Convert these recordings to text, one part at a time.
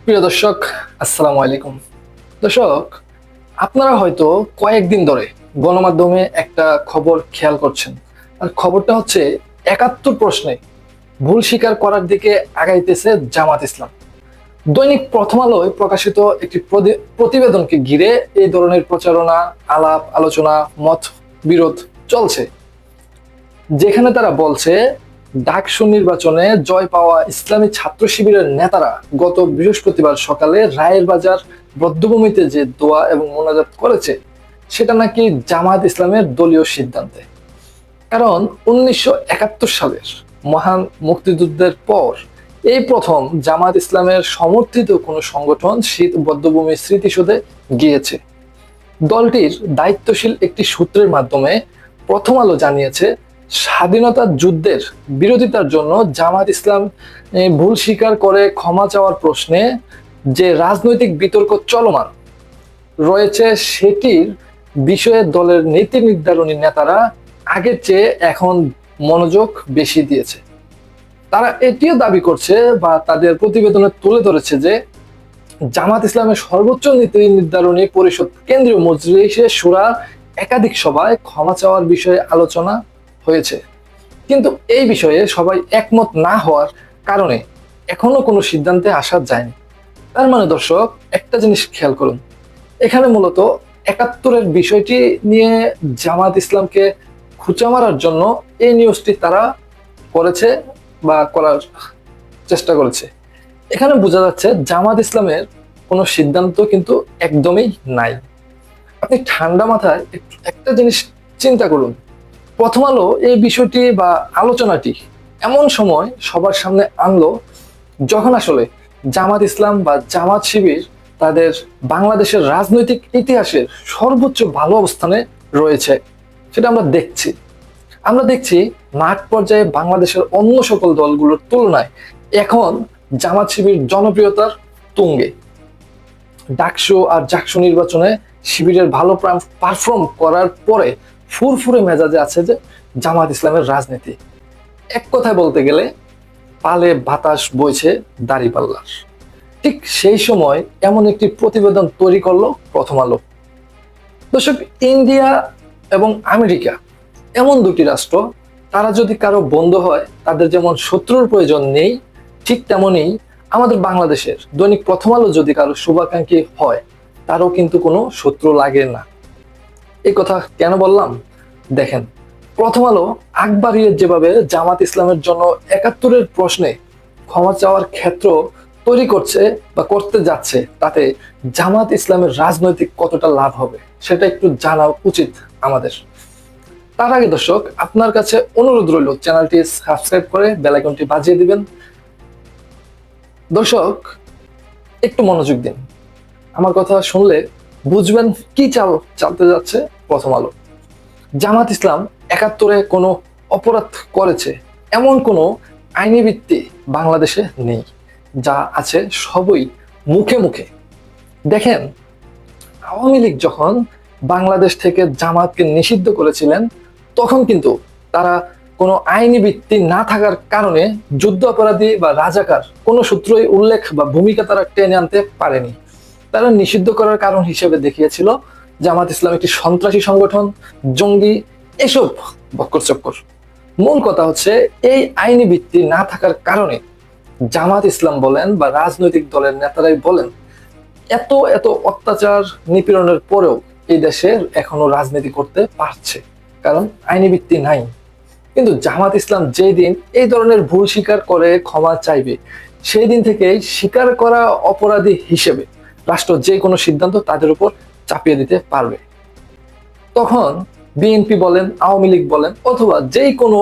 প্রিয় দর্শক, আসসালামু আলাইকুম। দর্শক, আপনারা হয়তো কয়েকদিন ধরে গণমাধ্যমে একটা খবর খেয়াল করছেন। আর খবরটা হচ্ছে ৭১ প্রশ্নে ভুল স্বীকার করার দিকে আগাইতেছে জামাত ইসলাম। দৈনিক প্রথম আলোয় প্রকাশিত একটি প্রতিবেদনকে ঘিরে এই ধরনের প্রচারণা, আলাপ আলোচনা, মত বিরোধ চলছে, যেখানে তারা বলছে ডাকসু নির্বাচনে জয় পাওয়া ইসলামী ছাত্র শিবিরের নেতারা গত বৃহস্পতিবার সকালে রায়ের বাজার বধ্যভূমিতে যে দোয়া এবং মোনাজাত করেছে সেটা নাকি জামাত ইসলামের দলীয় সিদ্ধান্তে। কারণ ১৯৭১ সালের মহান মুক্তিযুদ্ধের পর এই প্রথম জামাত ইসলামের সমর্থিত কোনো সংগঠন শীত বধ্যভূমি স্মৃতিসৌধে গিয়েছে। দলটির দায়িত্বশীল একটি সূত্রের মাধ্যমে প্রথম আলো জানিয়েছে, স্বাধীনতা যুদ্ধের বিরোধিতার জন্য জামাত ইসলাম ভুল স্বীকার করে ক্ষমা চাওয়ার প্রশ্নে যে রাজনৈতিক বিতর্ক চলমান রয়েছে সেটির বিষয়ে দলের নীতি নির্ধারণী নেতারা আগের চেয়ে এখন মনোযোগ বেশি দিয়েছে। তারা এটিও দাবি করছে বা তাদের প্রতিবেদনে তুলে ধরেছে যে জামাত ইসলামের সর্বোচ্চ নীতি নির্ধারণী পরিষদ কেন্দ্রীয় মজলিসে শুরার একাধিক সভায় ক্ষমা চাওয়ার বিষয়ে আলোচনা হয়েছে, কিন্তু এই বিষয়ে সবাই একমত না হওয়ার কারণে এখনো কোনো সিদ্ধান্তে আসা যায়নি। তার মানে দর্শক, একটা জিনিস খেয়াল করুন, এখানে মূলত ৭১-এর বিষয়টি নিয়ে জামাত ইসলামকে খুঁচা মারার জন্য এই নিউজটি তারা করেছে বা করার চেষ্টা করেছে। এখানে বোঝা যাচ্ছে জামাত ইসলামের কোনো সিদ্ধান্ত কিন্তু একদমই নাই। আপনি ঠান্ডা মাথায় একটা জিনিস চিন্তা করুন, প্রথম আলো এই বিষয়টি বা আলোচনাটি এমন সময় সবার সামনে আনলো যখন আসলে জামাত ইসলাম বা জামাত শিবির তাদের বাংলাদেশের রাজনৈতিক ইতিহাসের সর্বোচ্চ ভালো অবস্থানে রয়েছে। সেটা আমরা দেখছি মাঠ পর্যায়ে বাংলাদেশের অন্য সকল দলগুলোর তুলনায় এখন জামাত শিবির জনপ্রিয়তার তুঙ্গে। ডাকসু আর জাকসু নির্বাচনে শিবিরের ভালো পারফর্ম করার পরে ফুরফুরে মেজাজে আছে যে জামাত ইসলামের রাজনীতি। এক কথায় বলতে গেলে পালে বাতাস বইছে দাঁড়িপাল্লার। ঠিক সেই সময় এমন একটি প্রতিবেদন তৈরি করলো প্রথম আলো। দর্শক, ইন্ডিয়া এবং আমেরিকা এমন দুটি রাষ্ট্র, তারা যদি কারো বন্ধু হয় তাদের যেমন শত্রুর প্রয়োজন নেই, ঠিক তেমনি আমাদের বাংলাদেশের দৈনিক প্রথম আলো যদি কারো শুভাকাঙ্ক্ষী হয় তারও কিন্তু কোনো শত্রু লাগে না। এই কথা কেন বললাম দেখেন, প্রথম আলো আগ বাড়িয়ে যেভাবে জামাত ইসলামের জন্য ৭১-এর প্রশ্নে ক্ষমা চাওয়ার ক্ষেত্র তৈরি করছে বা করতে যাচ্ছে, তাতে জামাত ইসলামের রাজনৈতিক কতটা লাভ হবে সেটা একটু জানা উচিত আমাদের। তার আগে দর্শক, আপনার কাছে অনুরোধ রইল চ্যানেলটি সাবস্ক্রাইব করে বেল আইকনটি বাজিয়ে দিবেন। দর্শক, একটু মনোযোগ দিন, আমার কথা শুনলে বুঝবেন কি চালতে যাচ্ছে প্রথম আলো। জামাত ইসলাম ৭১-এ কোনো অপরাধ করেছে এমন কোনো আইনি ভিত্তি বাংলাদেশে নেই, যা আছে সবই মুখে মুখে। দেখেন, আওয়ামী লীগ যখন বাংলাদেশ থেকে জামাতকে নিষিদ্ধ করেছিলেন তখন কিন্তু তারা কোনো আইনি ভিত্তি না থাকার কারণে যুদ্ধ অপরাধী বা রাজাকার কোনো সূত্রই উল্লেখ বা ভূমিকা তারা টেনে আনতে পারেনি। তারা নিষিদ্ধ করার কারণ হিসেবে দেখিয়েছিল জামাত ইসলাম একটি সন্ত্রাসী সংগঠন, জঙ্গি, এসব বক্কর চক্কর। মূল কথা হচ্ছে এই আইনি ভিত্তি না থাকার কারণে জামাত ইসলাম বলেন বা রাজনৈতিক দলের নেতারাই বলেন, এত এত অত্যাচার নিপীড়নের পরেও এই দেশে এখনো রাজনীতি করতে পারছে, কারণ আইনি ভিত্তি নাই। কিন্তু জামাত ইসলাম যেই দিন এই ধরনের ভুল স্বীকার করে ক্ষমা চাইবে, সেই দিন থেকেই স্বীকার করা অপরাধী হিসেবে রাষ্ট্র যে কোনো সিদ্ধান্ত তাদের উপর চাপিয়ে দিতে পারবে। তখন বিএনপি বলেন, আওয়ামী লীগ বলেন, অথবা যেই কোনো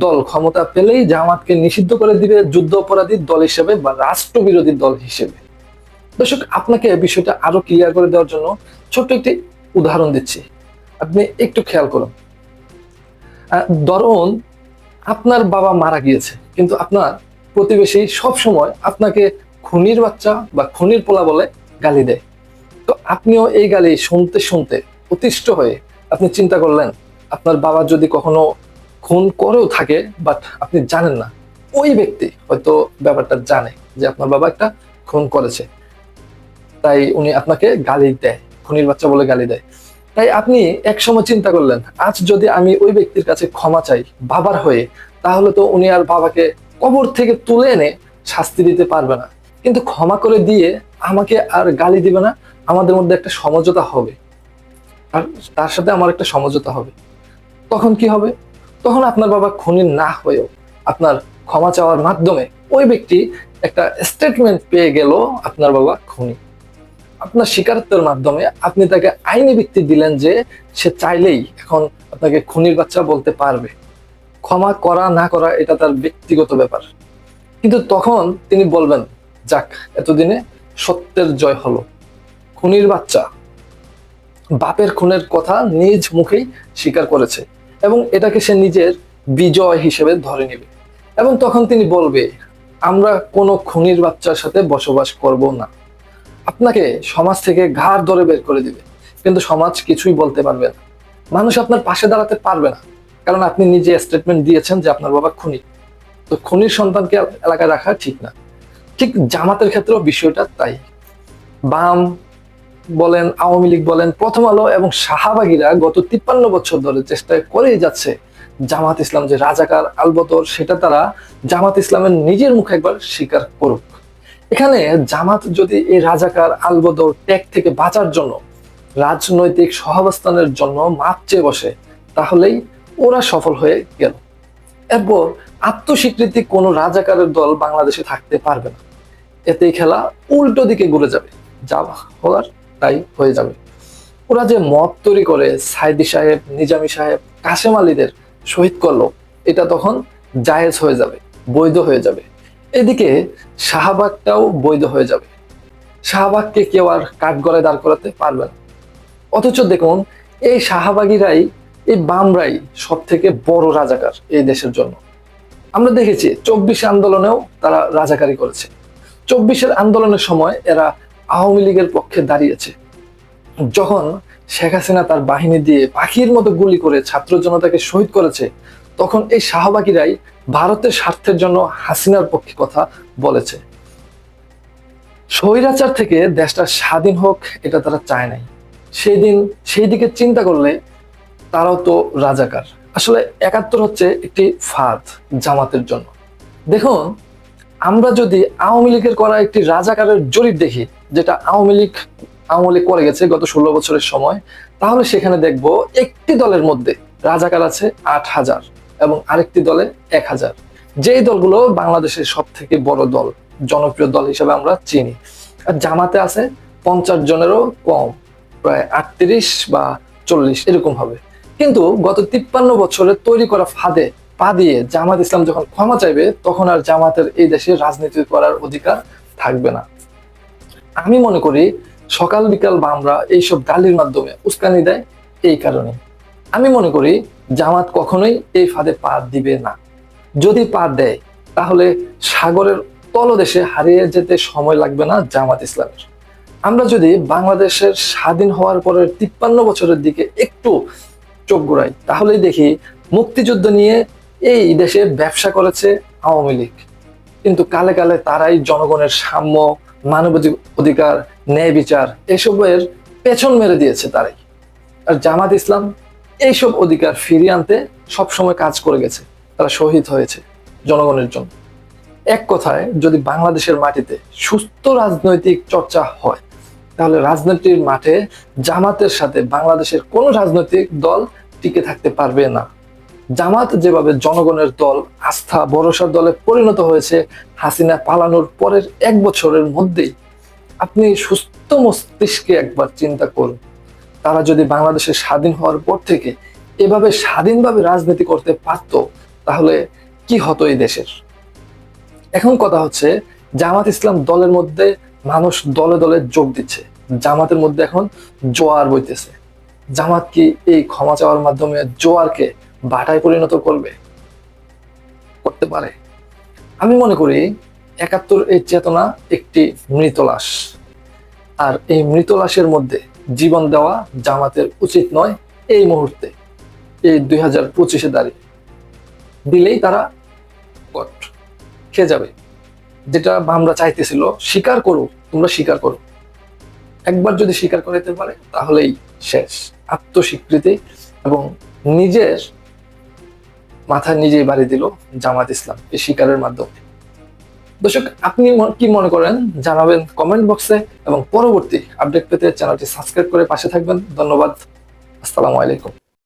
দল ক্ষমতা পেলেই জামাতকে নিষিদ্ধ করে দিবে যুদ্ধ অপরাধীর দল হিসেবে বা রাষ্ট্রবিরোধী দল হিসেবে। দর্শক, আপনাকে বিষয়টা আরো ক্লিয়ার করে দেওয়ার জন্য ছোট্ট একটি উদাহরণ দিচ্ছি, আপনি একটু খেয়াল করুন। ধরুন আপনার বাবা মারা গিয়েছে, কিন্তু আপনার প্রতিবেশী সব সময় আপনাকে খুনির বাচ্চা বা খুনির পোলা বলে গালি দেয়। তো আপনিও এই গালি শুনতে শুনতে অতিষ্ঠ হয়ে আপনি চিন্তা করলেন আপনার বাবা যদি কখনো খুন করেও থাকে, বাট আপনি জানেন না, ওই ব্যক্তি হয়তো ব্যাপারটা জানে যে আপনার বাবা একটা খুন করেছে। তাই উনি আপনাকে গালি দেয়, খুনির বাচ্চা বলে গালি দেয়। তাই আপনি এক সময় চিন্তা করলেন, আজ যদি আমি ওই ব্যক্তির কাছে ক্ষমা চাই বাবার হয়ে, তাহলে তো উনি আর বাবাকে কবর থেকে তুলে এনে শাস্তি দিতে পারবে না, কিন্তু ক্ষমা করে দিয়ে আমাকে আর গালি দিবে না। আমাদের মধ্যে একটা সমঝোতা হবে, আর তার সাথে আমার একটা সমঝোতা হবে। তখন কি হবে? তখন আপনার বাবা খুনি না হয়েও আপনার ক্ষমা চাওয়ার মাধ্যমে ওই ব্যক্তি একটা স্টেটমেন্ট পেয়ে গেল আপনার বাবা খুনি। আপনার স্বীকারোক্তির মাধ্যমে আপনি তাকে আইনি ভিত্তি দিলেন যে সে চাইলেই এখন আপনাকে খুনির বাচ্চা বলতে পারবে। ক্ষমা করা না করা এটা তার ব্যক্তিগত ব্যাপার, কিন্তু তখন তিনি বলবেন, যাক, এতদিনে সত্যের জয় হলো। খুনির বাচ্চা বাপের খুনের কথা নিজ মুখেই স্বীকার করেছে এবং এটাকে সে নিজের বিজয় হিসেবে ধরে নেবে। এবং তখন তিনি বলবে, আমরা কোনো খুনির বাচ্চার সাথে বসবাস করব না। আপনাকে সমাজ থেকে ঘাড় ধরে বের করে দিবে, কিন্তু সমাজ কিছুই বলতে পারবে না। মানুষ আপনার পাশে দাঁড়াতে পারবে না, কারণ আপনি নিজে স্টেটমেন্ট দিয়েছেন যে আপনার বাবা খুনি। তো খুনির সন্তানকে এলাকায় রাখা ঠিক না। ঠিক জামাতের ক্ষেত্রেও বিষয়টা তাই। বাম বলেন, আওয়ামী লীগ বলেন, প্রথম আলো এবং শাহবাগীরা গত 53 বছর ধরে চেষ্টা করেই যাচ্ছে জামাত ইসলাম যে রাজাকার আলবদর, সেটা তারা জামাত ইসলামের নিজের মুখে একবার স্বীকার করুক। এখানে জামাত যদি এই রাজাকার আলবদর ট্যাগ থেকে বাঁচার জন্য, রাজনৈতিক সহাবস্থানের জন্য মাপ চেয়ে বসে, তাহলেই ওরা সফল হয়ে গেল। এরপর আত্মস্বীকৃতি কোনো রাজাকারের দল বাংলাদেশে থাকতে পারবে না। এতেই খেলা উল্টো দিকে ঘুরে যাবে, যা হওয়ার তাই হয়ে যাবে। ওরা যে মত তৈরি করে সাইদি সাহেব, নিজামী সাহেব, কাশেম আলীদের শহীদ করলো, এটা তখন জায়েজ হয়ে যাবে, বৈধ হয়ে যাবে। এদিকে শাহবাগটাও বৈধ হয়ে যাবে। শাহবাগকে কেউ আর কাঠগড়ায় দাঁড় করাতে পারবে না। অথচ দেখুন, এই শাহবাগীরাই, এই বামরাই সব থেকে বড় রাজাকার এই দেশের জন্য। আমরা দেখেছি 24 আন্দোলনেও তারা রাজাকারি করেছে। 24 আন্দোলনের সময় এরা আওয়ামী লীগের পক্ষে দাঁড়িয়েছে। যখন শেখ হাসিনা তার বাহিনী দিয়ে পাখির মতো গুলি করে ছাত্র জনতাকে শহীদ করেছে, তখন এই শাহবাগীরাই ভারতের স্বার্থের জন্য হাসিনার পক্ষে কথা বলেছে। স্বৈরাচার থেকে দেশটা স্বাধীন হোক, এটা তারা চায় নাই। সেই দিকে চিন্তা করলে তারাও তো রাজাকার। আসলে 71 হচ্ছে একটি ফাঁদ জামাতের জন্য। দেখুন, আমরা যদি আওয়ামী লীগের করা একটি রাজাকারের জরিপ দেখি, যেটা আওয়ামী লীগ করে গেছে গত 16 বছরের সময়, তাহলে সেখানে দেখব একটি দলের মধ্যে রাজাকার আছে 8000 এবং আরেকটি দলে 1000। যেই দলগুলো বাংলাদেশের সব থেকে বড় দল, জনপ্রিয় দল হিসেবে আমরা চিনি। আর জামাতে আছে 50 জনেরও কম, প্রায় 38 বা 40 এরকম হবে। কিন্তু গত 53 বছরে তৈরি করা ফাঁদে পা দিয়ে জামাত ইসলাম যখন ক্ষমা চাইবে, তখন আর জামাতের এই দেশে রাজনীতি করার অধিকার থাকবে না। আমি মনে করি সকাল বিকাল বামরা এইসব গালির মাধ্যমে উস্কানি দেয় এই কারণে। আমি মনে করি জামাত কখনোই এই ফাঁদে পা দিবে না। যদি পা দেয়, তাহলে সাগরের তলদেশে হারিয়ে যেতে সময় লাগবে না জামাত ইসলামের। আমরা যদি বাংলাদেশের স্বাধীন হওয়ার পরের 53 বছরের দিকে একটু চোখ ঘুরাই, তাহলেই দেখি মুক্তিযুদ্ধ নিয়ে এই দেশে ব্যবসা করেছে আওয়ামী লীগ, কিন্তু কালে কালে তারাই জনগণের সাম্য, মানবাধিকার অধিকার, ন্যায় বিচার এসবের পেছন মেরে দিয়েছে তারাই। আর জামাত ইসলাম এইসব অধিকার ফিরিয়ে আনতে সবসময় কাজ করে গেছে। তারা শহীদ হয়েছে জনগণের জন্য। এক কথায়, যদি বাংলাদেশের মাটিতে সুস্থ রাজনৈতিক চর্চা হয়, তাহলে রাজনীতির মাঠে জামাতের সাথে বাংলাদেশের কোন রাজনৈতিক দল টিকে থাকতে পারবে না। জামাত যেভাবে জনগণের দল, আস্থা, ভরসার দলে পরিণত হয়েছে হাসিনা পালানোর পরের 1 বছরের মধ্যেই, আপনি সুস্থ মস্তিষ্কে একবার চিন্তা করুন, তারা যদি বাংলাদেশের স্বাধীন হওয়ার পর থেকে এভাবে স্বাধীনভাবে রাজনীতি করতে পারত, তাহলে কি হতো এই দেশের। এখন কথা হচ্ছে, জামাত ইসলাম দলের মধ্যে মানুষ দলে দলে যোগ দিচ্ছে, জামাতের মধ্যে এখন জোয়ার বইতেছে। জামাত কি এই ক্ষমা চাওয়ার মাধ্যমে জোয়ারকে বাটায় পরিণত করতে পারে? আমি মনে করি 71 এই চেতনা একটি মৃত লাশ, আর এই মৃত লাশের মধ্যে জীবন দেওয়া জামাতের উচিত নয়। এই মুহূর্তে, এই 2025-এ দাঁড়িয়ে দিলেই তারা কট খেয়ে যাবে। যেটা আমরা চাইতেছিল, স্বীকার করো, তোমরা স্বীকার করো। একবার যদি স্বীকার করতে পারে তাহলেই শেষ। আত্মস্বীকৃতি এবং নিজের মাথায় নিজেই বাড়ি দিল জামাত ইসলাম এই স্বীকারের মাধ্যমে। দর্শক, আপনি কি মনে করেন জানাবেন কমেন্ট বক্সে, এবং পরবর্তী আপডেট পেতে চ্যানেলটি সাবস্ক্রাইব করে পাশে থাকবেন। ধন্যবাদ। আসসালামু আলাইকুম।